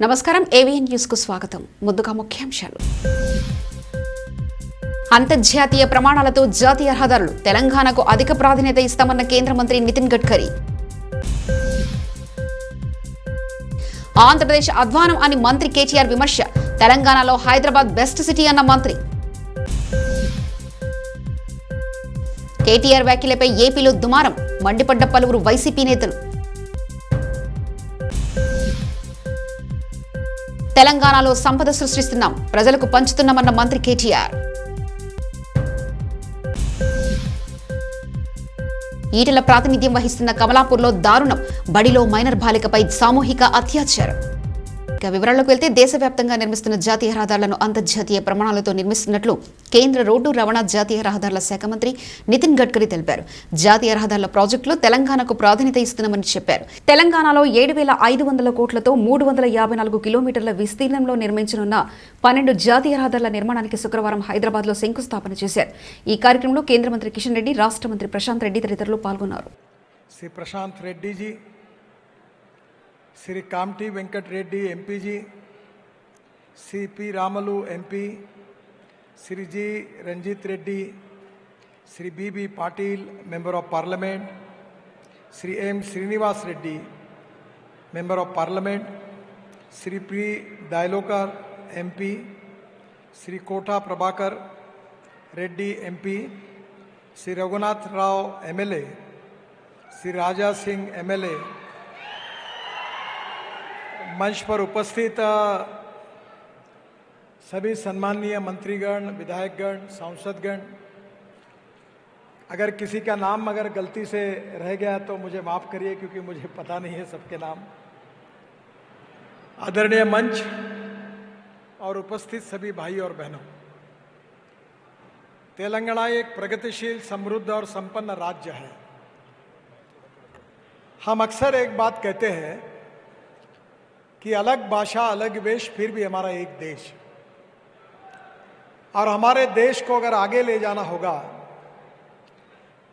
నమస్కారం AVN news కు స్వాగతం. ముందుగా ముఖ్యాంశాలు. అంతర్జాతీయ ప్రమాణాలతో జాతీయ రహదారులు తెలంగాణకు అధిక ప్రాధాన్యత ఇస్తామన్న కేంద్ర మంత్రి నితిన్ గడ్కరీ. ఆంధ్రప్రదేశ్ అధ్వానం అని మంత్రి కేటీఆర్ విమర్శ. తెలంగాణలో హైదరాబాద్ బెస్ట్ సిటీ అన్న మంత్రి. కేటీఆర్ వ్యాఖ్యలపై ఏపీలో దుమారం, మండిపడ్డ పలువురు వైసీపీ నేతలు. తెలంగాణలో సంపద సృష్టిస్తున్నాం, ప్రజలకు పంచుతున్నామన్న మంత్రి కేటీఆర్. ఈటెల ప్రాతినిధ్యం వహిస్తున్న కమలాపూర్లో దారుణం, బడిలో మైనర్ బాలికపై సామూహిక అత్యాచారం. ఇక వివరాల్లోకి వెళ్తే దేశవ్యాప్తంగా నిర్మిస్తున్న జాతీయ రహదారులను అంతర్జాతీయ ప్రమాణాలతో నిర్మిస్తున్నట్లు కేంద్ర రోడ్డు రవాణా జాతీయ రహదారుల శాఖ మంత్రి నితిన్ గడ్కరీ తెలిపారు. జాతీయ రహదారుల ప్రాజెక్టులో తెలంగాణకు ప్రాధాన్యత ఇస్తున్నామని చెప్పారు. తెలంగాణలో 7,500 కోట్లతో 354 కిలోమీటర్ల విస్తీర్ణంలో నిర్మించనున్న 12 జాతీయ రహదారుల నిర్మాణానికి శుక్రవారం హైదరాబాద్లో శంకుస్థాపన చేశారు. ఈ కార్యక్రమంలో కేంద్ర మంత్రి కిషన్ రెడ్డి, రాష్ట్ర మంత్రి ప్రశాంత్ రెడ్డి తదితరులు పాల్గొన్నారు. Shri Prashant Reddy ji, Shri Kamti Venkat Reddy MP ji, Shri P Ramulu MP, Shri G Ranjith Reddy, Shri B Patil member of parliament, Shri M Srinivas Reddy member of parliament, Shri P Dayalokar MP, Shri Kota Prabhakar Reddy MP, Shri Raghunath Rao MLA, Shri Raja Singh MLA, मंच पर उपस्थित सभी सम्माननीय मंत्रीगण, विधायकगण, सांसदगण, अगर किसी का नाम गलती से रह गया तो मुझे माफ़ करिए क्योंकि मुझे पता नहीं है सबके नाम। आदरणीय मंच और उपस्थित सभी भाई और बहनों, तेलंगाना एक प्रगतिशील, समृद्ध और संपन्न राज्य है। हम अक्सर एक बात कहते हैं कि अलग भाषा, अलग वेश, फिर भी हमारा एक देश। और हमारे देश को अगर आगे ले जाना होगा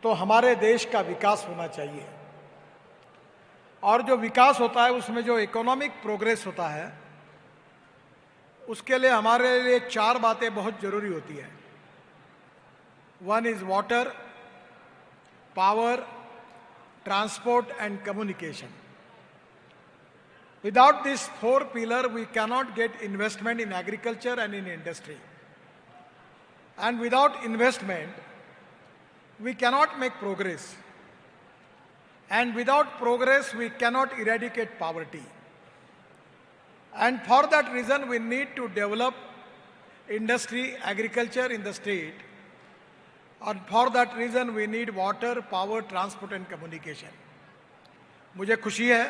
तो हमारे देश का विकास होना चाहिए। और जो विकास होता है उसमें जो इकोनॉमिक प्रोग्रेस होता है उसके लिए हमारे लिए 4 बातें बहुत ज़रूरी होती है। 1 is water, power, transport and communication. Without this 4 pillar, we cannot get investment in agriculture and in industry. And without investment, we cannot make progress. And without progress, we cannot eradicate poverty. And for that reason, we need to develop industry, agriculture in the state. And for that reason, we need water, power, transport and communication. मुझे खुशी है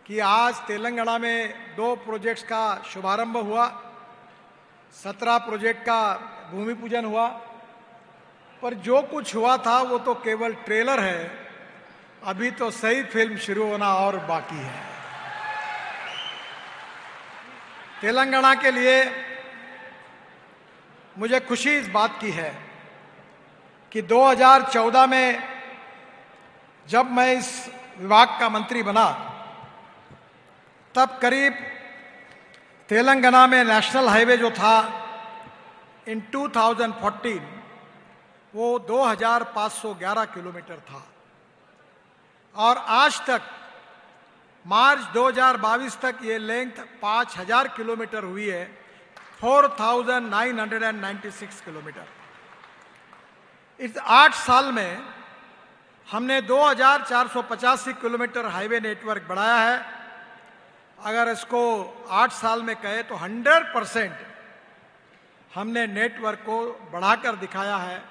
कि आज तेलंगाना में 2 projects का शुभारंभ हुआ, 17 project का भूमि पूजन हुआ। पर जो कुछ हुआ था वो तो केवल ट्रेलर है, अभी तो सही फिल्म शुरू होना और बाकी है। तेलंगाना के लिए मुझे खुशी इस बात की है कि 2014 में जब मैं इस विभाग का मंत्री बना तब करीब तेलंगाना में नेशनल हाईवे जो था इन 2014 वो 2511 किलोमीटर था। और आज तक मार्च 2022 तक ये लेंथ 5000 किलोमीटर हुई है, 4996 किलोमीटर। इस 8 साल में हमने 2485 किलोमीटर हाईवे नेटवर्क बढ़ाया है। अगर इसको 8 साल में कहे तो 100% हमने नेटवर्क को बढ़ाकर दिखाया है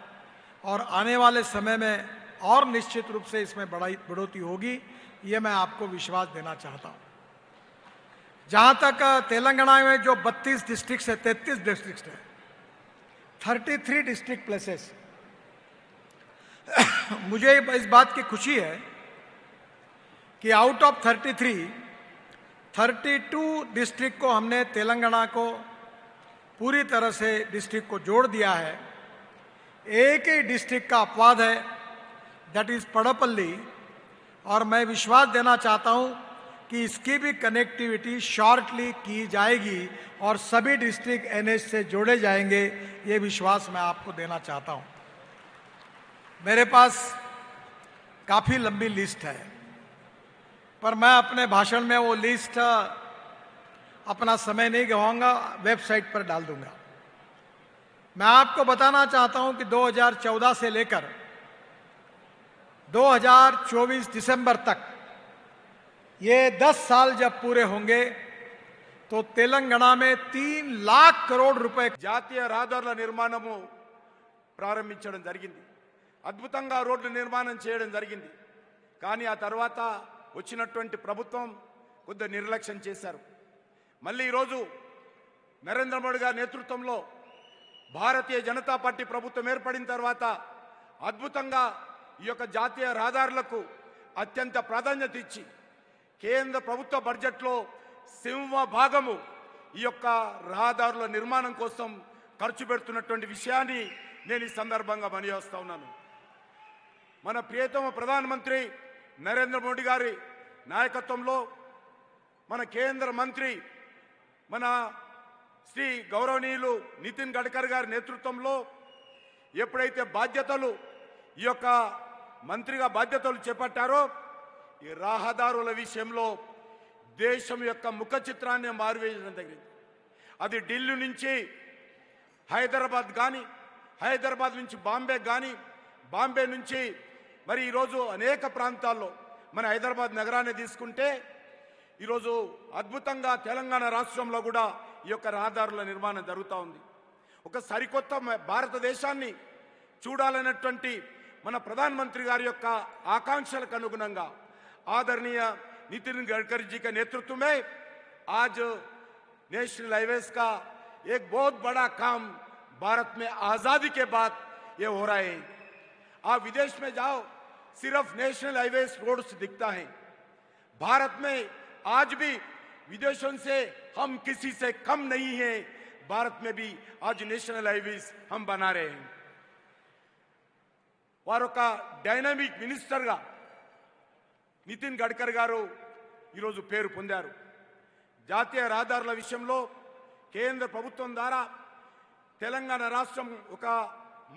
और आने वाले समय में और निश्चित रूप से इसमें बढ़ोतरी होगी, ये मैं आपको विश्वास देना चाहता हूँ। जहाँ तक तेलंगाना में जो 32 डिस्ट्रिक्ट है, 33 डिस्ट्रिक्ट है, 33 डिस्ट्रिक्ट प्लेसेस, मुझे इस बात की खुशी है कि आउट ऑफ 32 डिस्ट्रिक्ट को हमने तेलंगाना को पूरी तरह से डिस्ट्रिक्ट को जोड़ दिया है। एक ही डिस्ट्रिक्ट का अपवाद है, दैट इज़ पड़पल्ली। और मैं विश्वास देना चाहता हूं कि इसकी भी कनेक्टिविटी शॉर्टली की जाएगी और सभी डिस्ट्रिक्ट एनएच से जोड़े जाएंगे, ये विश्वास मैं आपको देना चाहता हूं। मेरे पास काफ़ी लंबी लिस्ट है, पर मैं अपने भाषण में वो लिस्ट अपना समय नहीं गवाऊंगा, वेबसाइट पर डाल दूंगा। मैं आपको बताना चाहता हूं कि 2014 से लेकर 2024 दिसंबर तक ये 10 साल जब पूरे होंगे तो तेलंगाना में 3 लाख करोड़ रुपए జాతీయ రహదారుల నిర్మాణము ప్రారంభించడం జరిగింది. అద్భుతంగా రోడ్ల నిర్మాణం చేయడం జరిగింది. కానీ ఆ తర్వాత వచ్చినటువంటి ప్రభుత్వం కొద్దిగా నిర్లక్ష్యం చేశారు. మళ్ళీ ఈరోజు నరేంద్ర మోడీ గారి నేతృత్వంలో భారతీయ జనతా పార్టీ ప్రభుత్వం ఏర్పడిన తర్వాత అద్భుతంగా ఈ యొక్క జాతీయ రహదారులకు అత్యంత ప్రాధాన్యత ఇచ్చి కేంద్ర ప్రభుత్వ బడ్జెట్లో సింహ భాగము ఈ యొక్క రహదారుల నిర్మాణం కోసం ఖర్చు పెడుతున్నటువంటి విషయాన్ని నేను ఈ సందర్భంగా మనవిస్తూ ఉన్నాను. మన ప్రియతమ ప్రధానమంత్రి నరేంద్ర మోడీ గారి నాయకత్వంలో మన కేంద్ర మంత్రి మన శ్రీ గౌరవనీయులు నితిన్ గడ్కరీ గారి నేతృత్వంలో ఎప్పుడైతే బాధ్యతలు ఈ యొక్క మంత్రిగా బాధ్యతలు చేపట్టారో ఈ రహదారుల విషయంలో దేశం యొక్క ముఖ చిత్రాన్ని మారువేయడం జరిగింది. అది ఢిల్లీ నుంచి హైదరాబాద్ కానీ, హైదరాబాద్ నుంచి బాంబే కానీ, బాంబే నుంచి మరి ఈరోజు అనేక ప్రాంతాల్లో మన హైదరాబాద్ నగరాన్ని తీసుకుంటే ఈరోజు అద్భుతంగా తెలంగాణ రాష్ట్రంలో కూడా ఈ యొక్క రహదారుల నిర్మాణం జరుగుతూ ఉంది. ఒక సరికొత్త భారతదేశాన్ని చూడాలన్నటువంటి మన ప్రధానమంత్రి గారి యొక్క ఆకాంక్షలకు అనుగుణంగా आदरणीय नितिन गडकरी जी के नेतृत्व में आज नेशनल हाईवेज का एक बहुत बड़ा काम भारत में आजादी के बाद ये हो रहा है। आप विदेश में जाओ, सिर्फ नेशनल हाईवेज रोड्स दिखता है। भारत में आज भी विदेशों से हम किसी से कम नहीं हैं। भारत में भी आज नेशनल हाईवेज हम बना रहे हैं। वारों का डायनामिक मिनिस्टर का నితిన్ గడ్కరీ గారు ఈరోజు పేరు పొందారు. జాతీయ రహదారుల విషయంలో కేంద్ర ప్రభుత్వం ద్వారా తెలంగాణ రాష్ట్రం ఒక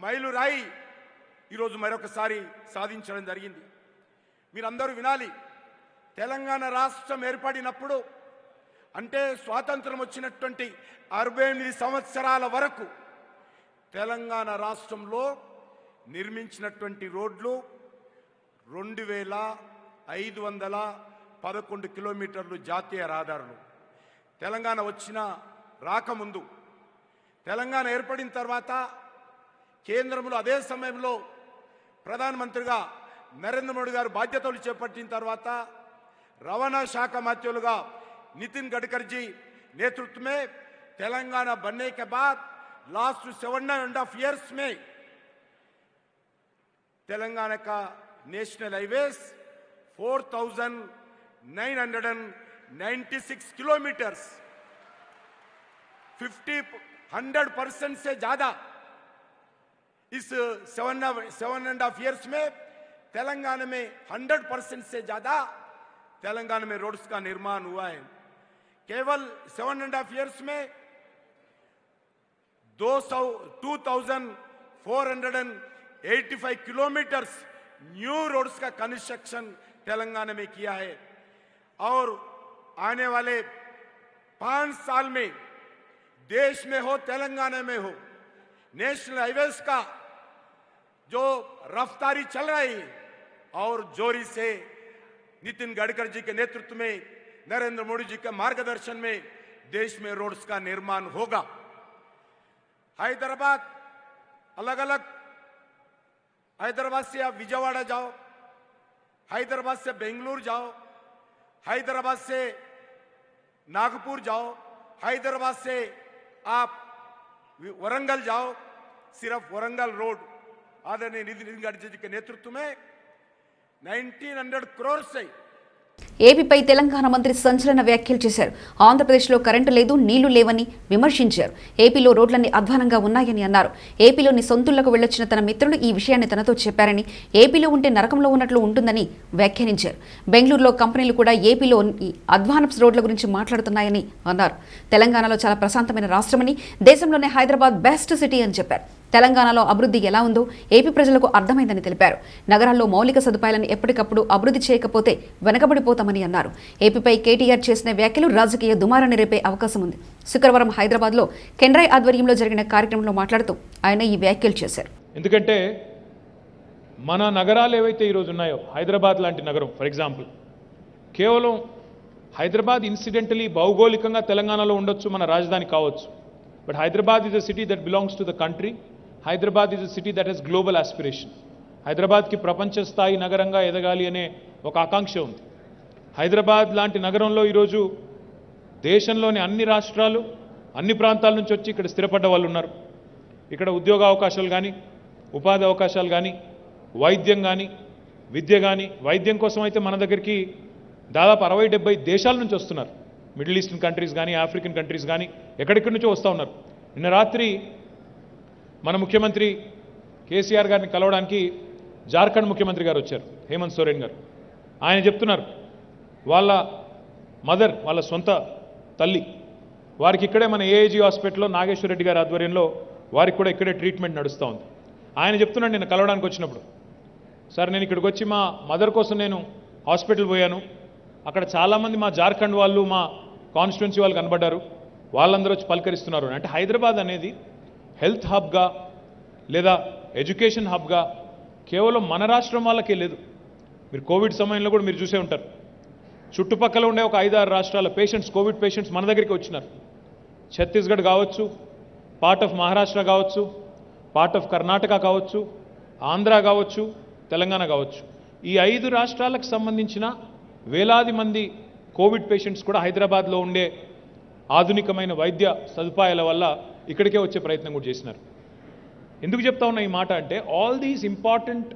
మైలురాయి ఈరోజు మరొకసారి సాధించడం జరిగింది. మీరందరూ వినాలి, తెలంగాణ రాష్ట్రం ఏర్పడినప్పుడు అంటే స్వాతంత్రం వచ్చినటువంటి 68 సంవత్సరాల వరకు తెలంగాణ రాష్ట్రంలో నిర్మించినటువంటి రోడ్లు 2511 కిలోమీటర్లు జాతీయ రహదారులు. తెలంగాణ వచ్చిన రాకముందు, తెలంగాణ ఏర్పడిన తర్వాత కేంద్రంలో అదే సమయంలో ప్రధానమంత్రిగా నరేంద్ర మోడీ గారు బాధ్యతలు చేపట్టిన తర్వాత రవాణా శాఖ మంత్రులుగా नितिन गडकरी जी नेतृत्व में तेलंगाना बनने के बाद लास्ट 7.5 years में तेलंगाना का नेशनल हाईवेज 4,996 किलोमीटर्स 100% से ज्यादा इस 7.5 years में तेलंगाना में 100% से ज्यादा तेलंगाना में रोड्स का निर्माण हुआ है। केवल 7.5 years में 2,485 किलोमीटर्स न्यू रोड्स का कंस्ट्रक्शन तेलंगाना में किया है और आने वाले 5 साल में देश में हो तेलंगाना में हो नेशनल हाईवेज का जो रफ्तारी चल रही है और जोरी से नितिन गडकरी जी के नेतृत्व में नरेंद्र मोदी जी के मार्गदर्शन में देश में रोड्स का निर्माण होगा। हैदराबाद अलग अलग, हैदराबाद से आप विजयवाड़ा जाओ, हैदराबाद से बेंगलुरु जाओ, हैदराबाद से नागपुर जाओ, हैदराबाद से आप वरंगल जाओ, सिर्फ वरंगल रोड आदरणीय नितिन गडकरी जी के नेतृत्व में 1900 करोड़ से ఏపీపై తెలంగాణ మంత్రి సంచలన వ్యాఖ్యలు చేశారు. ఆంధ్రప్రదేశ్లో కరెంటు లేదు, నీళ్లు లేవని విమర్శించారు. ఏపీలో రోడ్లన్నీ అధ్వానంగా ఉన్నాయని అన్నారు. ఏపీలోని సొంతూళ్లకు వెళ్లొచ్చిన తన మిత్రులు ఈ విషయాన్ని తనతో చెప్పారని, ఏపీలో ఉంటే నరకంలో ఉన్నట్లు ఉంటుందని వ్యాఖ్యానించారు. బెంగళూరులో కంపెనీలు కూడా ఏపీలో అధ్వానపు రోడ్ల గురించి మాట్లాడుతున్నాయని అన్నారు. తెలంగాణలో చాలా ప్రశాంతమైన రాష్ట్రమని, దేశంలోనే హైదరాబాద్ బెస్ట్ సిటీ అని చెప్పారు. తెలంగాణలో అభివృద్ధి ఎలా ఉందో ఏపీ ప్రజలకు అర్థమైందని తెలిపారు. నగరాల్లో మౌలిక సదుపాయాలను ఎప్పటికప్పుడు అభివృద్ధి చేయకపోతే వెనకబడిపోతామని అన్నారు. ఏపీపై కేటీఆర్ చేసిన వ్యాఖ్యలు రాజకీయ దుమారాన్ని రేపే అవకాశం ఉంది. శుక్రవారం హైదరాబాద్లో కెన్రాయ్ ఆధ్వర్యంలో జరిగిన కార్యక్రమంలో మాట్లాడుతూ ఆయన ఈ వ్యాఖ్యలు చేశారు. ఎందుకంటే మన నగరాలు ఏవైతే ఈరోజు ఉన్నాయో, హైదరాబాద్ లాంటి నగరం ఫర్ ఎగ్జాంపుల్, కేవలం హైదరాబాద్ ఇన్సిడెంటలీ భౌగోళికంగా తెలంగాణలో ఉండొచ్చు, మన రాజధాని కావచ్చు. But Hyderabad is a city that belongs to the country. Hyderabad is a city that has global aspiration. హైదరాబాద్కి ప్రపంచ స్థాయి నగరంగా ఎదగాలి అనే ఒక ఆకాంక్ష ఉంది. హైదరాబాద్ లాంటి నగరంలో ఈరోజు దేశంలోని అన్ని రాష్ట్రాలు, అన్ని ప్రాంతాల నుంచి వచ్చి ఇక్కడ స్థిరపడ్డ వాళ్ళు ఉన్నారు. ఇక్కడ ఉద్యోగ అవకాశాలు కానీ, ఉపాధి అవకాశాలు కానీ, వైద్యం కానీ, విద్య కానీ. వైద్యం కోసం అయితే మన దగ్గరికి దాదాపు 60-70 దేశాల నుంచి వస్తున్నారు. మిడిల్ ఈస్టర్న్ కంట్రీస్ కానీ, ఆఫ్రికన్ కంట్రీస్ కానీ, ఎక్కడెక్కడి నుంచో వస్తూ ఉన్నారు. నిన్న రాత్రి మన ముఖ్యమంత్రి కేసీఆర్ గారిని కలవడానికి జార్ఖండ్ ముఖ్యమంత్రి గారు వచ్చారు, హేమంత్ సోరెన్ గారు. ఆయన చెప్తున్నారు వాళ్ళ మదర్, వాళ్ళ సొంత తల్లి, వారికి ఇక్కడే మన ఏఐజీ హాస్పిటల్లో నాగేశ్వర రెడ్డి గారి ఆధ్వర్యంలో వారికి కూడా ఇక్కడే ట్రీట్మెంట్ నడుస్తూ ఉంది. ఆయన చెప్తున్నాడు నిన్న కలవడానికి వచ్చినప్పుడు, సార్ నేను ఇక్కడికి వచ్చి మా మదర్ కోసం నేను హాస్పిటల్ పోయాను, అక్కడ చాలామంది మా జార్ఖండ్ వాళ్ళు, మా కాన్స్టిట్యున్సీ వాళ్ళు కనబడ్డారు, వాళ్ళందరూ వచ్చి పలకరిస్తున్నారు. అంటే హైదరాబాద్ అనేది హెల్త్ హబ్గా లేదా ఎడ్యుకేషన్ హబ్గా కేవలం మన రాష్ట్రం వాళ్ళకే లేదు. మీరు కోవిడ్ సమయంలో కూడా మీరు చూసే ఉంటారు, చుట్టుపక్కల ఉండే ఒక 5-6 రాష్ట్రాల పేషెంట్స్, కోవిడ్ పేషెంట్స్ మన దగ్గరికి వచ్చినారు. ఛత్తీస్గఢ్ కావచ్చు, పార్ట్ ఆఫ్ మహారాష్ట్ర కావచ్చు, పార్ట్ ఆఫ్ కర్ణాటక కావచ్చు, ఆంధ్ర కావచ్చు, తెలంగాణ కావచ్చు. ఈ 5 రాష్ట్రాలకు సంబంధించిన వేలాది మంది కోవిడ్ పేషెంట్స్ కూడా హైదరాబాద్లో ఉండే ఆధునికమైన వైద్య సదుపాయాల వల్ల ఇక్కడికే వచ్చే ప్రయత్నం కూడా చేసినారు. ఎందుకు చెప్తా ఉన్నా ఈ మాట అంటే, all these important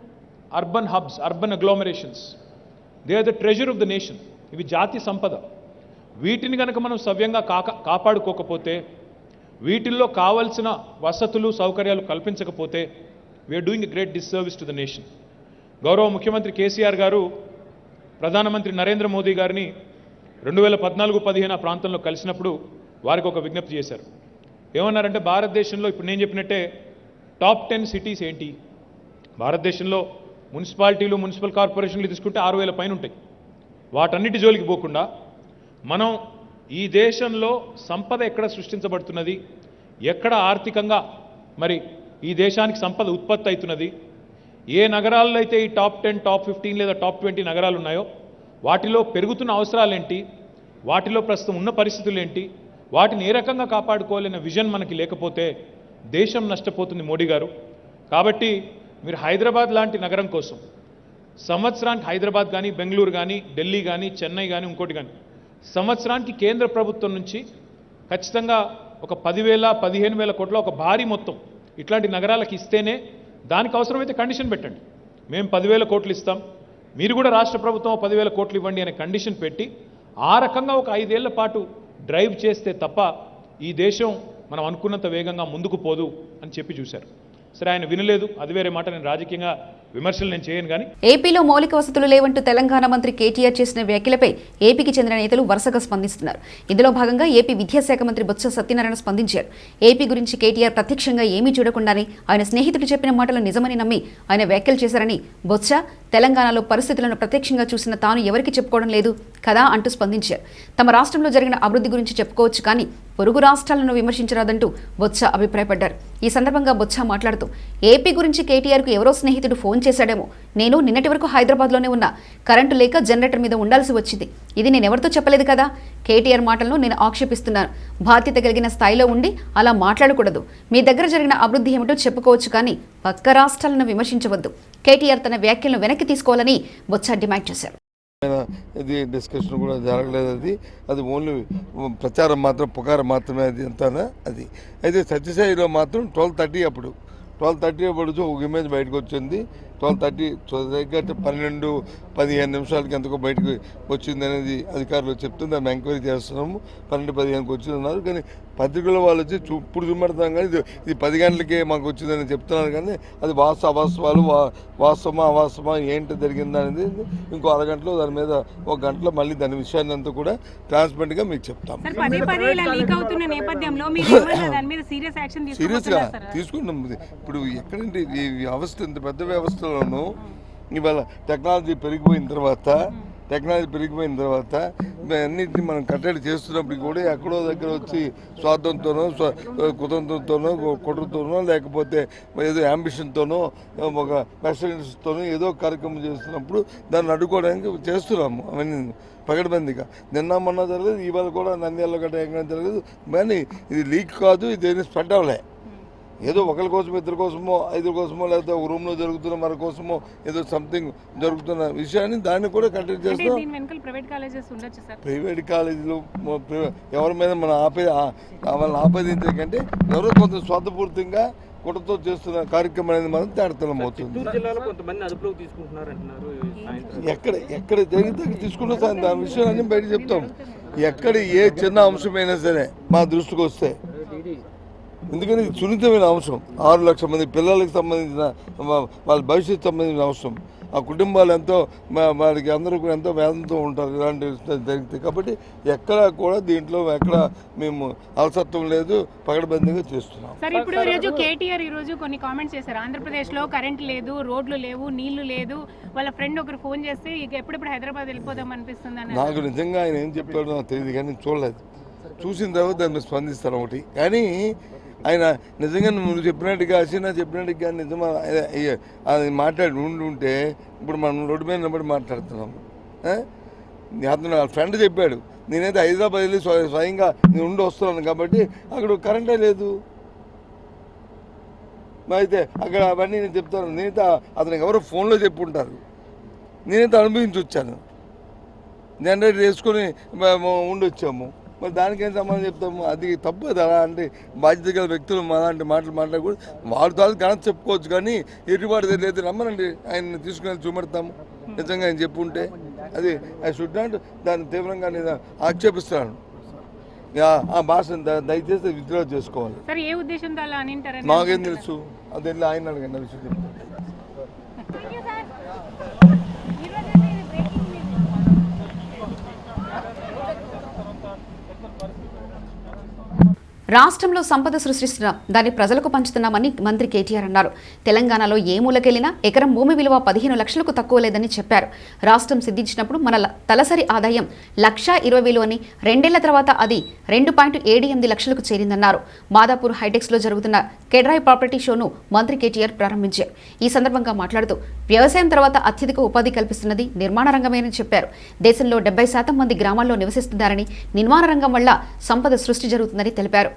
urban hubs, urban agglomerations, they are the treasure of the nation. ఇవి జాతి సంపద. వీటిని కనుక మనం సవ్యంగా కాపాడుకోకపోతే, వీటిల్లో కావలసిన వసతులు సౌకర్యాలు కల్పించకపోతే, we are doing a great disservice to the nation. గౌరవ ముఖ్యమంత్రి కేసీఆర్ గారు ప్రధానమంత్రి నరేంద్ర మోదీ గారిని 2014-15 ఆ ప్రాంతంలో కలిసినప్పుడు వారికి ఒక విజ్ఞప్తి చేశారు. ఏమన్నారంటే, భారతదేశంలో ఇప్పుడు నేను చెప్పినట్టే టాప్ 10 సిటీస్ ఏంటి, భారతదేశంలో మున్సిపాలిటీలు, మున్సిపల్ కార్పొరేషన్లు తీసుకుంటే 6,000 పైన ఉంటాయి. వాటన్నిటి జోలికి పోకుండా మనం ఈ దేశంలో సంపద ఎక్కడ సృష్టించబడుతున్నది, ఎక్కడ ఆర్థికంగా మరి ఈ దేశానికి సంపద ఉత్పత్తి అవుతున్నది, ఏ నగరాల్లో అయితే ఈ టాప్ 10, టాప్ 15 లేదా టాప్ 20 నగరాలు ఉన్నాయో వాటిలో పెరుగుతున్న అవసరాలేంటి, వాటిలో ప్రస్తుతం ఉన్న పరిస్థితులు ఏంటి, వాటిని ఏ రకంగా కాపాడుకోవాలనే విజన్ మనకి లేకపోతే దేశం నష్టపోతుంది మోడీ గారు. కాబట్టి మీరు హైదరాబాద్ లాంటి నగరం కోసం సంవత్సరానికి, హైదరాబాద్ కానీ, బెంగళూరు కానీ, ఢిల్లీ కానీ, చెన్నై కానీ, ఇంకోటి కానీ, సంవత్సరానికి కేంద్ర ప్రభుత్వం నుంచి ఖచ్చితంగా ఒక 10,000-15,000 కోట్ల ఒక భారీ మొత్తం ఇట్లాంటి నగరాలకు ఇస్తేనే, దానికి అవసరమైతే కండిషన్ పెట్టండి, మేము 10,000 కోట్లు ఇస్తాం, మీరు కూడా రాష్ట్ర ప్రభుత్వం 10,000 కోట్లు ఇవ్వండి అనే కండిషన్ పెట్టి ఆ రకంగా ఒక 5 ఏళ్ల పాటు డ్రైవ్ చేస్తే తప్ప ఈ దేశం మనం అనుకున్నంత వేగంగా ముందుకు పోదు అని చెప్పి చూశారు. సరే, ఆయన వినలేదు, అది వేరే మాట. నేను రాజకీయంగా విమర్శలు నేను చేయను. కానీ ఏపీలో మౌలిక వసతులు లేవంటూ తెలంగాణ మంత్రి కేటీఆర్ చేసిన వ్యాఖ్యలపై ఏపీకి చెందిన నేతలు వరుసగా స్పందిస్తున్నారు. ఇందులో భాగంగా ఏపీ విద్యాశాఖ మంత్రి బొత్స సత్యనారాయణ స్పందించారు. ఏపీ గురించి కేటీఆర్ ప్రత్యక్షంగా ఏమీ చూడకుండానే ఆయన స్నేహితుడు చెప్పిన మాటలు నిజమని నమ్మి ఆయన వ్యాఖ్యలు చేశారని బొత్స, తెలంగాణలో పరిస్థితులను ప్రత్యక్షంగా చూసిన తాను ఎవరికి చెప్పుకోవడం లేదు కదా అంటూ స్పందించారు. తమ రాష్ట్రంలో జరిగిన అభివృద్ధి గురించి చెప్పుకోవచ్చు కానీ పొరుగు రాష్ట్రాలను విమర్శించరాదంటూ బొత్స అభిప్రాయపడ్డారు. ఈ సందర్భంగా బొత్స మాట్లాడుతూ, ఏపీ గురించి కేటీఆర్కు ఎవరో స్నేహితుడు ఫోన్ చేశాడేమో, నేను నిన్నటి వరకు హైదరాబాద్లోనే ఉన్నా, కరెంటు లేక జనరేటర్ మీద ఉండాల్సి వచ్చింది, ఇది నేను ఎవరితో చెప్పలేదు కదా. కేటీఆర్ మాటలను నేను ఆక్షేపిస్తున్నాను. బాధ్యత కలిగిన స్థాయిలో ఉండి అలా మాట్లాడకూడదు. మీ దగ్గర జరిగిన అభివృద్ధి ఏమిటో చెప్పుకోవచ్చు కానీ పక్క రాష్ట్రాలను విమర్శించవద్దు. కేటీఆర్ తన వ్యాఖ్యలను వెనక్కి తీసుకోవాలని బొత్స డిమాండ్ చేశారు. ఇది డిస్కషన్ కూడా జరగలేదు. అది ఓన్లీ ప్రచారం మాత్రం, పుకారం మాత్రమే. అది ఎంతనా అది. అయితే సత్యసాయిలో మాత్రం 12:30 అప్పుడు ఒక ఇమేజ్ బయటకు వచ్చింది. 12:30 12-15 నిమిషాలకి ఎంతకో బయటకు వచ్చింది అనేది అధికారులు చెప్తుంది. దాన్ని ఎంక్వైరీ చేస్తున్నాము. 12-15కి వచ్చిందన్నారు. కానీ పత్రికల వాళ్ళు వచ్చి ఇప్పుడు చూపెడతాం కానీ ఇది 10 గంటలకే మాకు వచ్చిందని చెప్తున్నారు. కానీ అది అవాస్తవాలు వాస్తవమా అవాస్తవమా ఏంటి జరిగింది అనేది ఇంకో అరగంటలో దాని మీద 1 గంటలో మళ్ళీ దాని విషయాన్ని అంతా కూడా ట్రాన్స్పరెంట్గా మీకు చెప్తాం. సీరియస్గా తీసుకుంటాం. ఇప్పుడు ఎక్కడంటే ఈ వ్యవస్థ ఇంత పెద్ద వ్యవస్థలోనూ ఇవాళ టెక్నాలజీ పెరిగిపోయిన తర్వాత అన్నింటినీ మనం కట్టడి చేస్తున్నప్పుడు కూడా ఎక్కడో దగ్గర వచ్చి స్వార్థంతోనో కుతంత్రంతోనో కుట్రతోనో లేకపోతే ఏదో యాంబిషన్తోనో ఒక మెసేజ్తోనో ఏదో కార్యక్రమం చేస్తున్నప్పుడు దాన్ని అడ్డుకోవడానికి చేస్తున్నాము. అవన్నీ పగడబందిగా నిన్న మొన్న జరగదు, ఇవాళ కూడా నంద్యాలలో గట్ట ఎక్కడ జరగదు. కానీ ఇది లీక్ కాదు, ఇది స్ప్రెడ్ అవ్వలే. ఏదో ఒకరి కోసం 2 కోసమో 5 కోసమో లేకపోతే ఒక రూమ్లో జరుగుతున్న మన కోసమో ఏదో సంథింగ్ జరుగుతున్న విషయాన్ని దాన్ని కూడా కంటిన్యూ చేస్తాం. ప్రైవేట్ కాలేజీలు ఎవరి మీద మనం వాళ్ళని ఆపేదించకంటే ఎవరో కొంత స్వార్థపూర్తిగా కుట్రతో చేస్తున్న కార్యక్రమం అనేది మనం తేడతలం అవుతుంది. ఎక్కడ జరిగితే తీసుకున్న దాని విషయాన్ని బయట చెప్తాం. ఎక్కడ ఏ చిన్న అంశమైనా సరే మా దృష్టికి వస్తే, ఎందుకని ఇది సున్నితమైన అంశం. 6 లక్షల మంది పిల్లలకు సంబంధించిన వాళ్ళ భవిష్యత్తు సంబంధించిన అంశం. ఆ కుటుంబాలు ఎంతో వాళ్ళకి అందరూ కూడా ఎంతో వేదంతో ఉంటారు ఇలాంటి జరిగితే. కాబట్టి ఎక్కడా కూడా దీంట్లో మేము అలసత్వం లేదు, పగడబందీగా చేస్తున్నాం. సార్, ఇప్పుడు ఈరోజు కేటీఆర్ కొన్ని కామెంట్స్ చేశారు. ఆంధ్రప్రదేశ్లో కరెంట్ లేదు, రోడ్లు లేవు, నీళ్లు లేదు. వాళ్ళ ఫ్రెండ్ ఒకరు ఫోన్ చేస్తే ఎప్పుడెప్పుడు హైదరాబాద్ వెళ్ళిపోదాం అనిపిస్తుంది. నాకు నిజంగా ఆయన ఏం చెప్పాడో నాకు తెలియదు, కానీ చూడలేదు. చూసిన తర్వాత దాన్ని స్పందిస్తాను ఒకటి. కానీ ఆయన నిజంగా నువ్వు చెప్పినట్టుగా అసీనా చెప్పినట్టుగా నిజమా అది మాట్లాడి ఉంటే ఇప్పుడు మనం రోడ్డు మీద నిలబడి మాట్లాడుతున్నాం. అతను వాళ్ళ ఫ్రెండ్ చెప్పాడు, నేనైతే హైదరాబాద్ వెళ్ళి స్వయంగా నేను ఉండి వస్తున్నాను కాబట్టి అక్కడ కరెంటే లేదు. అయితే అక్కడ అవన్నీ నేను చెప్తాను. నేనైతే అతనికి ఎవరో ఫోన్లో చెప్పుంటారు, నేనైతే అనుభవించి వచ్చాను. జనరేటర్ వేసుకొని ఉండి వచ్చాము. మరి దానికేం సమాధానం చెప్తాము? అది తప్పు కదా. అలా అంటే బాధ్యత గల వ్యక్తులు అలాంటి మాటలు మాట్లాడకూడదు. వాళ్ళతో ఘనత చెప్పుకోవచ్చు, కానీ ఎటుబాటు లేదు. రమ్మనండి, ఆయన తీసుకుని చూపెడతాము. నిజంగా ఆయన చెప్పుంటే అది ఐ షుడ్ నాట్ దాన్ని తీవ్రంగా నేను ఆక్షేపిస్తున్నాను. ఆ భాషను దయచేసి విత్డ్రా చేసుకోవాలి. మాకేం తెలుసు, అది వెళ్ళి ఆయన అడగండి విషయం చెప్తాను. రాష్ట్రంలో సంపద సృష్టిస్తున్నాం, దాన్ని ప్రజలకు పంచుతున్నామని మంత్రి కేటీఆర్ అన్నారు. తెలంగాణలో ఏ మూలకెళ్లినా ఎకరం భూమి విలువ 15 లక్షలకు తక్కువ లేదని చెప్పారు. రాష్ట్రం సిద్ధించినప్పుడు మన తలసరి ఆదాయం 1,20,000 అని, 2 ఏళ్ల తర్వాత అది 2.78 లక్షలకు చేరిందన్నారు. మాదాపూర్ హైటెక్స్లో జరుగుతున్న కెడ్రాయ్ ప్రాపర్టీ షోను మంత్రి కేటీఆర్ ప్రారంభించారు. ఈ సందర్భంగా మాట్లాడుతూ వ్యవసాయం తర్వాత అత్యధిక ఉపాధి కల్పిస్తున్నది నిర్మాణ రంగమేనని చెప్పారు. దేశంలో 70% మంది గ్రామాల్లో నివసిస్తున్నారని, నిర్మాణ రంగం వల్ల సంపద సృష్టి జరుగుతుందని తెలిపారు.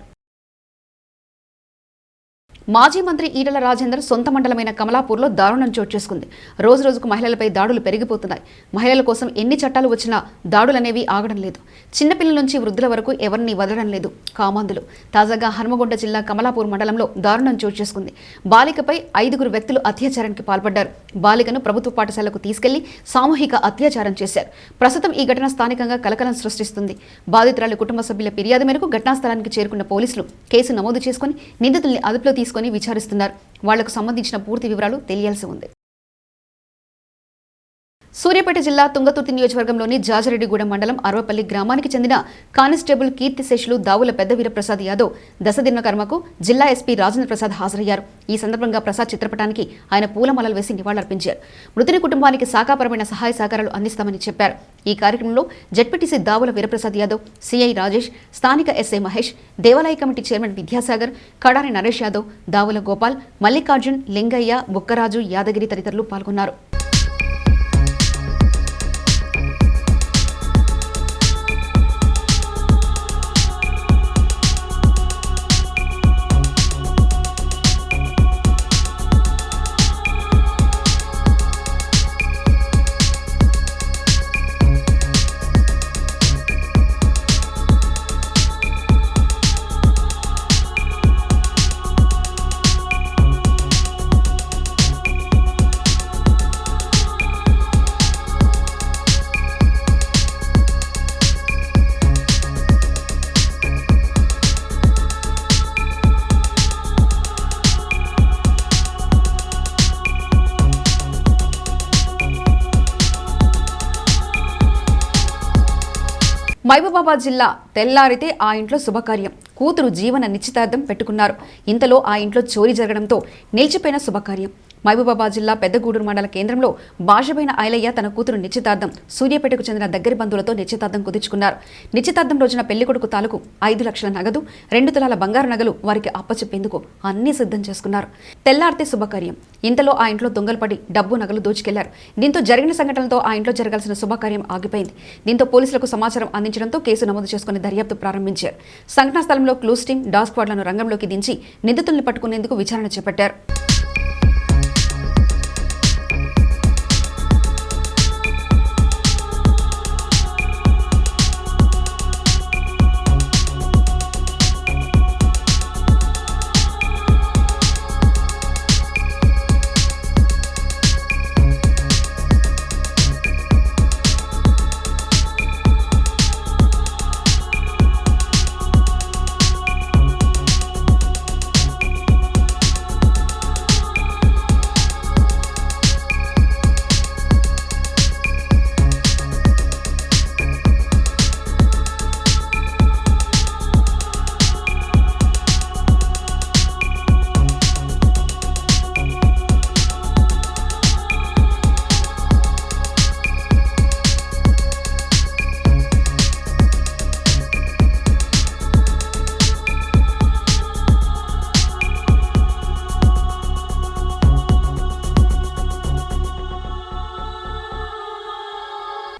మాజీ మంత్రి ఈటల రాజేందర్ సొంత మండలమైన కమలాపూర్లో దారుణం చోటు చేసుకుంది. రోజురోజుకు మహిళలపై దాడులు పెరిగిపోతున్నాయి. మహిళల కోసం ఎన్ని చట్టాలు వచ్చినా దాడులనేవి ఆగడం లేదు. చిన్నపిల్లల నుంచి వృద్ధుల వరకు ఎవరిని వదలడం లేదు కామాంధులు. తాజాగా హనుమకొండ జిల్లా కమలాపూర్ మండలంలో దారుణం చోటు చేసుకుంది. బాలికపై 5 వ్యక్తులు అత్యాచారానికి పాల్పడ్డారు. బాలికను ప్రభుత్వ పాఠశాలకు తీసుకెళ్లి సామూహిక అత్యాచారం చేశారు. ప్రస్తుతం ఈ ఘటన స్థానికంగా కలకలం సృష్టిస్తుంది. బాధితురాలి కుటుంబ సభ్యుల ఫిర్యాదు మేరకు ఘటనా స్థలానికి చేరుకున్న పోలీసులు కేసు నమోదు చేసుకుని నిందితుల్ని అదుపులో తీసుకుని విచారిస్తున్నారు. వాళ్లకు సంబంధించిన పూర్తి వివరాలు తెలియాల్సి ఉంది. సూర్యాపేట జిల్లా తుంగతుర్తి నియోజకవర్గంలోని జాజరెడ్డిగూడెం మండలం అరవపల్లి గ్రామానికి చెందిన కానిస్టేబుల్ కీర్తిశేషులు దావుల పెద్ద వీరప్రసాద్ యాదవ్ దశదిన కర్మకు జిల్లా ఎస్పీ రాజేంద్ర ప్రసాద్ హాజరయ్యారు. ఈ సందర్భంగా ప్రసాద్ చిత్రపటానికి ఆయన పూలమాలలు వేసి నివాళులర్పించారు. మృతుని కుటుంబానికి శాఖాపరమైన సహాయ సహకారాలు అందిస్తామని చెప్పారు. ఈ కార్యక్రమంలో జడ్పీటీసీ దావుల వీరప్రసాద్ యాదవ్, సిఐ రాజేష్, స్థానిక ఎస్ఐ మహేష్, దేవాలయ కమిటీ చైర్మన్ విద్యాసాగర్, కడారి నరేష్ యాదవ్, దావుల గోపాల్, మల్లికార్జున్, లింగయ్య, బుక్కరాజు, యాదగిరి తదితరులు పాల్గొన్నారు. మహబూబాబాద్ జిల్లా తెల్లారితే ఆ ఇంట్లో శుభకార్యం. కూతురు జీవన నిశ్చితార్థం పెట్టుకున్నారు. ఇంతలో ఆ ఇంట్లో చోరీ జరగడంతో నిలిచిపోయిన శుభకార్యం. మహబూబాబాద్ జిల్లా పెద్దగూడూరు మండల కేంద్రంలో బాషబైన ఐలయ్య తన కూతురు నిశ్చితార్థం సూర్యాపేటకు చెందిన దగ్గరి బంధువులతో నిశ్చితార్థం కుదుర్చుకున్నారు. నిశ్చితార్థం రోజున పెళ్లికొడుకు తాలూకు 5 లక్షల నగదు, 2 తులాల బంగారు నగలు వారికి అప్పచెప్పేందుకు అన్నీ సిద్ధం చేసుకున్నారు. తెల్లారితే శుభకార్యం. ఇంతలో ఆ ఇంట్లో దొంగలు పడి డబ్బు నగలు దోచుకెళ్లారు. దీంతో జరిగిన సంఘటనలతో ఆ ఇంట్లో జరగాల్సిన శుభకార్యం ఆగిపోయింది. దీంతో పోలీసులకు సమాచారం అందించడంతో కేసు నమోదు చేసుకుని దర్యాప్తు ప్రారంభించారు. సంఘటనా స్థలంలో క్లూస్ టీం, డాగ్ స్క్వాడ్లను రంగంలోకి దించి నిందితుల్ని పట్టుకునేందుకు విచారణ చేపట్టారు.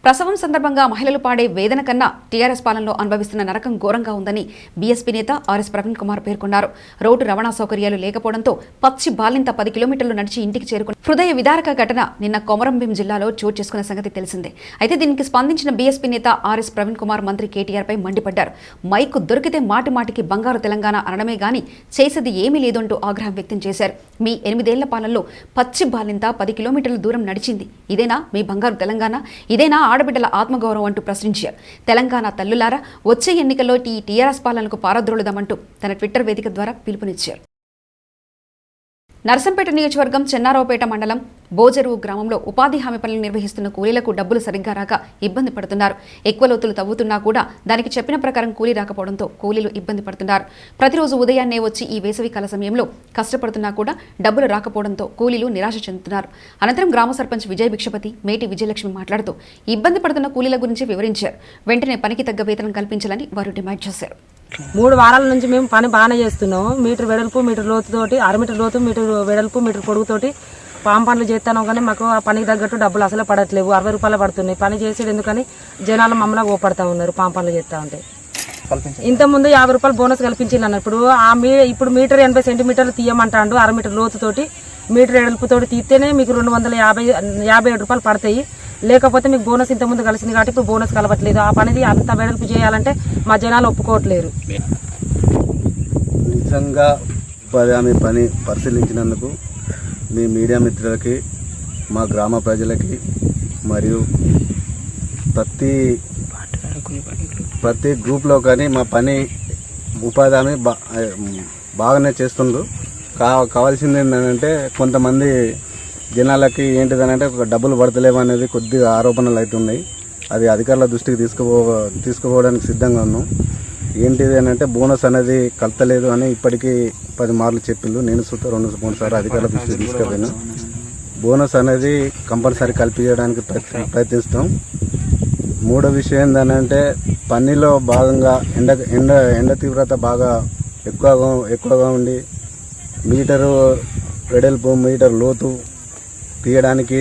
ప్రసవం సందర్భంగా మహిళలు పాడే వేదన కన్నా టీఆర్ఎస్ పాలనలో అనుభవిస్తున్న నరకం ఘోరంగా ఉందని బీఎస్పీ నేత ఆర్ఎస్ ప్రవీణ్ కుమార్ పేర్కొన్నారు. రోడ్డు రవాణా సౌకర్యాలు లేకపోవడంతో పచ్చి బాలింత 10 కిలోమీటర్లు నడిచి ఇంటికి చేరుకున్న హృదయ విదారక ఘటన నిన్న కొమరంభీం జిల్లాలో చోటు చేసుకున్న సంగతి తెలిసిందే. అయితే దీనికి స్పందించిన బీఎస్పీ నేత ఆర్ఎస్ ప్రవీణ్ కుమార్ మంత్రి కేటీఆర్ పై మండిపడ్డారు. మైకు దొరికితే మాటిమాటికి బంగారు తెలంగాణ అనడమే గాని చేసేది ఏమీ లేదంటూ ఆగ్రహం వ్యక్తం చేశారు. మీ 8 ఏళ్ల పాలనలో పచ్చి బాలింత 10 కిలోమీటర్ల దూరం నడిచింది. ఇదేనా మీ బంగారు తెలంగాణ? ఇదేనా ఆడబిడ్డల ఆత్మగౌరవం అంటూ ప్రశ్నించారు. తెలంగాణ తల్లులారా, వచ్చే ఎన్నికల్లో టీఆర్ఎస్ పాలనకు పారద్రోలుదామంటూ తన ట్విట్టర్ వేదిక ద్వారా పిలుపునిచ్చారు. నర్సంపేట నియోజకవర్గం చెన్నారావుపేట మండలం బోజెరువు గ్రామంలో ఉపాధి హామీ పనులు నిర్వహిస్తున్న కూలీలకు డబ్బులు సరిగ్గా రాక ఇబ్బంది పడుతున్నారు. ఎక్కువ లోతులు తవ్వుతున్నా కూడా దానికి చెప్పిన ప్రకారం కూలీ రాకపోవడంతో కూలీలు ఇబ్బంది పడుతున్నారు. ప్రతిరోజు ఉదయాన్నే వచ్చి ఈ వేసవి కాల సమయంలో కష్టపడుతున్నా కూడా డబ్బులు రాకపోవడంతో కూలీలు నిరాశ చెందుతున్నారు. అనంతరం గ్రామ సర్పంచ్ విజయ భిక్షపతి, మేటి విజయలక్ష్మి మాట్లాడుతూ ఇబ్బంది పడుతున్న కూలీల గురించి వివరించారు. వెంటనే పనికి తగ్గ వేతనం కల్పించాలని వారు డిమాండ్ చేశారు. 3 వారాల నుంచి మేము పని బాగానే చేస్తున్నాము. మీటర్ వెడల్పు, మీటర్ లోతుతోటి, 6 మీటర్ లోతు, మీటర్ వెడల్పు, మీటర్ పొడుగుతోటి పనులు చేస్తాను. కానీ మాకు ఆ పనికి తగ్గట్టు డబ్బులు అసలు పడట్లేవు. 60 రూపాయలు పడుతున్నాయి. పని చేసేది ఎందుకని జనాలు మమ్మల్ని ఓపడతా ఉన్నారు పనులు చేస్తా ఉంటే. ఇంతకుముందు 50 రూపాయలు బోనస్ కల్పించింది. ఇప్పుడు ఇప్పుడు మీటర్ 80 సెంటీమీటర్లు తీయమంటాడు. 6 మీటర్ లోతుతోటి, మీటర్ వెడల్పుతోటి తీస్తేనే మీకు 257 రూపాయలు పడతాయి. లేకపోతే మీకు బోనస్ ఇంతకుముందు కలిసింది కాబట్టి ఇప్పుడు బోనస్ కలవట్లేదు. ఆ పనిది అంత వెడల్పు చేయాలంటే మా జనాలు ఒప్పుకోవట్లేరు. నిజంగా ఉపాధి హామీ పని పరిశీలించినందుకు మీ మీడియా మిత్రులకి, మా గ్రామ ప్రజలకి మరియు ప్రతి గ్రూప్లో కానీ మా పని ఉపాధి హామీ బాగానే చేస్తుండ్రు. కావాల్సింది ఏంటంటే కొంతమంది జనాలకి ఏంటిదనంటే డబ్బులు పడతలేవు అనేది కొద్దిగా ఆరోపణలు అవుతున్నాయి. అది అధికారుల దృష్టికి తీసుకుపోవడానికి సిద్ధంగా ఉన్నాం. ఏంటిది అని అంటే బోనస్ అనేది కలతలేదు అని ఇప్పటికీ 10 మార్లు చెప్పిండు. నేను సుతా 2-3 సార్లు అధికారుల దృష్టికి తీసుకుపోయాను. బోనస్ అనేది కంపల్సరీ కల్పించడానికి ప్రయత్నిస్తాం. మూడో విషయం ఏంటంటే పనిలో భాగంగా ఎండ తీవ్రత బాగా ఎక్కువగా ఉండి మీటరు వెడల్పు, మీటర్ లోతు తీయడానికి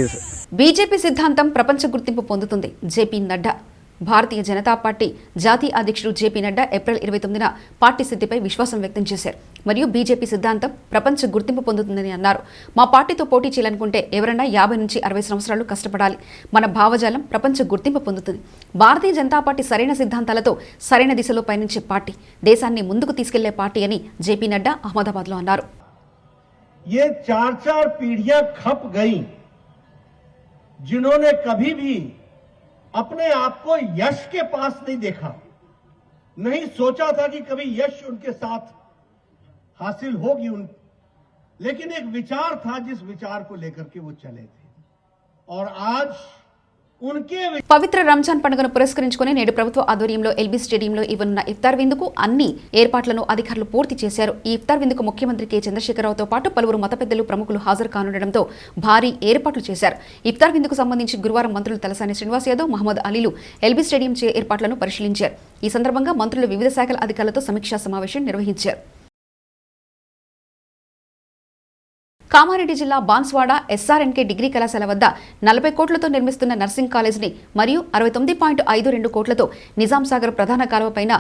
బీజేపీ సిద్ధాంతం ప్రపంచ గుర్తింపు పొందుతుంది. జేపీ నడ్డా భారతీయ జనతా పార్టీ జాతీయ అధ్యక్షుడు జేపీ నడ్డా ఏప్రిల్ 29న పార్టీ సిద్ధిపై విశ్వాసం వ్యక్తం చేశారు. మరియు బీజేపీ సిద్ధాంతం ప్రపంచ గుర్తింపు పొందుతుందని అన్నారు. మా పార్టీతో పోటీ చేయాలనుకుంటే ఎవరైనా 50 నుంచి 60 సంవత్సరాలు కష్టపడాలి. మన భావజాలం ప్రపంచ గుర్తింపు పొందుతుంది. భారతీయ జనతా పార్టీ సరైన సిద్ధాంతాలతో సరైన దిశలో పయనించే పార్టీ, దేశాన్ని ముందుకు తీసుకెళ్లే పార్టీ అని జేపీ నడ్డా అహ్మదాబాద్లో అన్నారు. ये 4 पीढ़ियां खप गई जिन्होंने कभी भी अपने आप को यश के पास नहीं देखा, नहीं सोचा था कि कभी यश उनके साथ हासिल होगी लेकिन एक विचार था जिस विचार को लेकर के वो चले थे और आज उनके పవిత్ర రంజాన్ పండుగను పురస్కరించుకుని నేడు ప్రభుత్వ ఆధ్వర్యంలో ఎల్బీ స్టేడియంలో ఇవ్వనున్న ఇఫ్తార్ విందుకు అన్ని ఏర్పాట్లను అధికారులు పూర్తి చేశారు. ఈ ఇఫ్తార్ విందుకు ముఖ్యమంత్రి కె చంద్రశేఖరరావుతో పాటు పలువురు మత పెద్దలు ప్రముఖులు హాజరు కానుండడంతో భారీ ఏర్పాట్లు చేశారు. ఇఫ్తార్ విందుకు సంబంధించి గురువారం మంత్రులు తలసాని శ్రీనివాస్ యాదవ్, మహమ్మద్ అలీలు ఎల్బీ స్టేడియం ఏర్పాట్లను పరిశీలించారు. ఈ సందర్భంగా మంత్రులు వివిధ శాఖల అధికారులతో సమీక్షా సమావేశం నిర్వహించారు. కామారెడ్డి జిల్లా బాన్స్వాడ ఎస్ఆర్ఎన్కే డిగ్రీ కళాశాల వద్ద 40 కోట్లతో నిర్మిస్తున్న నర్సింగ్ కాలేజీని మరియు 69.52 కోట్లతో నిజాం సాగర్ ప్రధాన కాలువపైన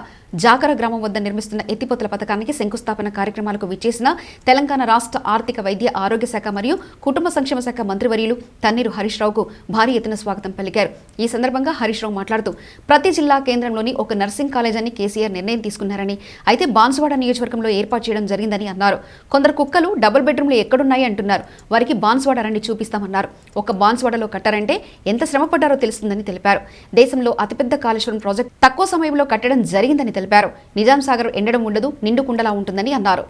జాకర గ్రామం వద్ద నిర్మిస్తున్న ఎత్తిపోతల పథకానికి శంకుస్థాపన కార్యక్రమాలకు విచ్చేసిన తెలంగాణ రాష్ట్ర ఆర్థిక వైద్య ఆరోగ్య శాఖ మరియు కుటుంబ సంక్షేమ శాఖ మంత్రివర్యులు తన్నీరు హరీష్ రావుకు భారీ ఎత్తున స్వాగతం పలికారు. ఈ సందర్భంగా హరీష్ రావు మాట్లాడుతూ ప్రతి జిల్లా కేంద్రంలోని ఒక నర్సింగ్ కాలేజ్ అని కేసీఆర్ నిర్ణయం తీసుకున్నారని, అయితే బాన్స్వాడ నియోజకవర్గంలో ఏర్పాటు చేయడం జరిగిందని అన్నారు. కొందరు కుక్కలు డబుల్ బెడ్రూమ్లు ఎక్కడున్నాయి అంటున్నారు. వారికి బాన్స్వాడ రండి చూపిస్తామన్నారు. ఒక బాన్స్వాడలో కట్టారంటే ఎంత శ్రమ పడ్డారో తెలుస్తుందని తెలిపారు. దేశంలో అతిపెద్ద కాళేశ్వరం ప్రాజెక్టు తక్కువ సమయంలో కట్టడం జరిగిందని తెలిపారు. నిజాం సాగర్ ఎండడం ఉండదు, నిండు కుండలా ఉంటుందని అన్నారు.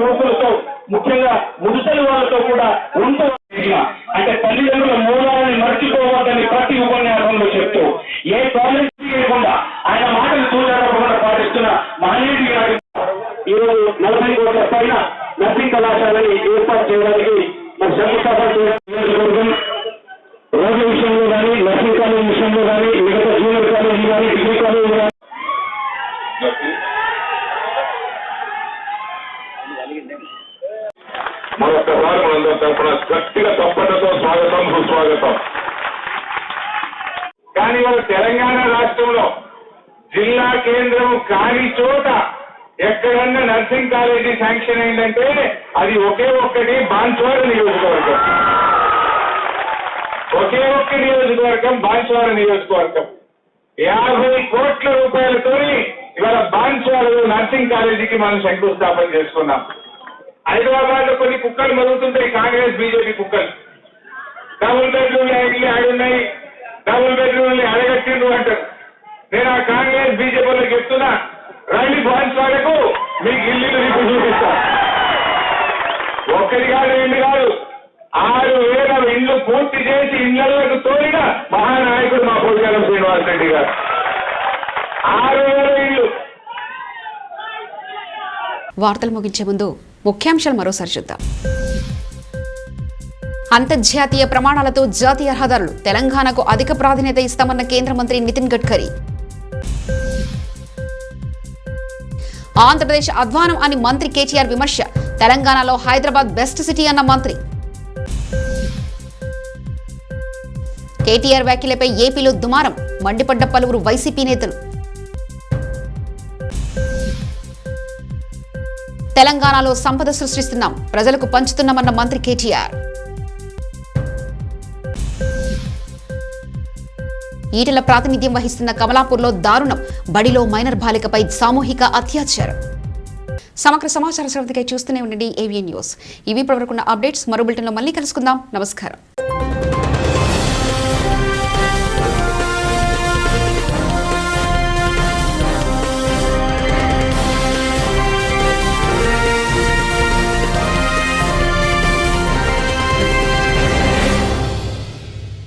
యువకులతో ముఖ్యంగా ముదుసలి వాళ్ళతో కూడా అంటే తల్లిదండ్రుల మూలాన్ని మర్చిపోవద్దని ప్రతి ఉపన్యాసంలో చెప్తూ ఏ కాలేజ్ చేయకుండా ఆయన మాటలు చూడకుండా పాటిస్తున్న మహనీయుడి ఈరోజు 40 కోట్ల పైన నర్సింగ్ కళాశాలని ఏర్పాటు చేయడానికి మరి శంకుస్థాపన చేయడం రోడ్ల విషయంలో కానీ, నర్సింగ్ కాలేజ్ విషయంలో కానీ, మిగతా జూనియర్ కాలేజీ కానీ, డిగ్రీ కాలేజీ కానీ మరొకసారి మనందరూ తరఫున గట్టిగా తప్పటతో స్వాగతం, సుస్వాగతం. కానీ మన తెలంగాణ రాష్ట్రంలో జిల్లా కేంద్రం కాని చోట ఎక్కడన్నా నర్సింగ్ కాలేజీ శాంక్షన్ అయిందంటే అది ఒకే ఒక్కటి బాన్స్వాడ నియోజకవర్గం. ఒకే ఒక్క నియోజకవర్గం బాన్స్వాడ నియోజకవర్గం. 50 కోట్ల రూపాయలతో ఇవాళ బాన్స్వాడలో నర్సింగ్ కాలేజీకి మనం శంకుస్థాపన చేసుకున్నాం. హైదరాబాద్ లో కొన్ని కుక్కలు మరుగుతుంటాయి, కాంగ్రెస్ బీజేపీ కుక్కలు. డబుల్ బెడ్రూమ్లు ఆడున్నాయి, డబుల్ బెడ్రూమ్లు అడగట్టిండ్రు అంటారు. నేను ఆ కాంగ్రెస్ బీజేపీలకు చెప్తున్నా, రండి బాన్స్వాడకు, మీకు ఇల్లు మీకు చూపిస్తా. ఒక్కటి కాదు, 2 కాదు, 6,000 ఇండ్లు పూర్తి చేసి ఇళ్లకు తోలిన మహానాయకుడు మా పోలికలం శ్రీనివాస్ రెడ్డి గారు. 6,000 ఇండ్లు. వార్తలు ముగించే ముందు ముఖ్యాంశాలు మరోసారి చూద్దాం. అంతర్జాతీయ ప్రమాణాలతో జాతీయ రహదారులు, తెలంగాణకు అధిక ప్రాధాన్యత ఇస్తామన్న కేంద్ర మంత్రి నితిన్ గడ్కరీ. ఆంధ్రప్రదేశ్ అధ్వానం అని మంత్రి కేటీఆర్ విమర్శ, తెలంగాణలో హైదరాబాద్ బెస్ట్ సిటీ అన్న మంత్రి. కేటీఆర్ వ్యాఖ్యలపై ఏపీలో దుమారం, మండిపడ్డ పలువురు వైసీపీ నేతలు. తెలంగాణలో సంపద సృష్టిస్తున్నాం, ప్రజలకు పంచుతున్నామన్న మంత్రి కేటీఆర్. ఈటెల ప్రాతినిధ్యం వహిస్తున్న కమలాపూర్లో దారుణం, బడిలో మైనర్ బాలికపై సామూహిక అత్యాచారం. సమగ్ర సమాచార శ్రవణకై చూస్తూనే ఉండండి ఏవిఎన్ న్యూస్. ఇవి ఇప్పటివరకున్న అప్డేట్స్. మరో బులెటిన్లో మళ్ళీ కలుసుకుందాం. నమస్కారం.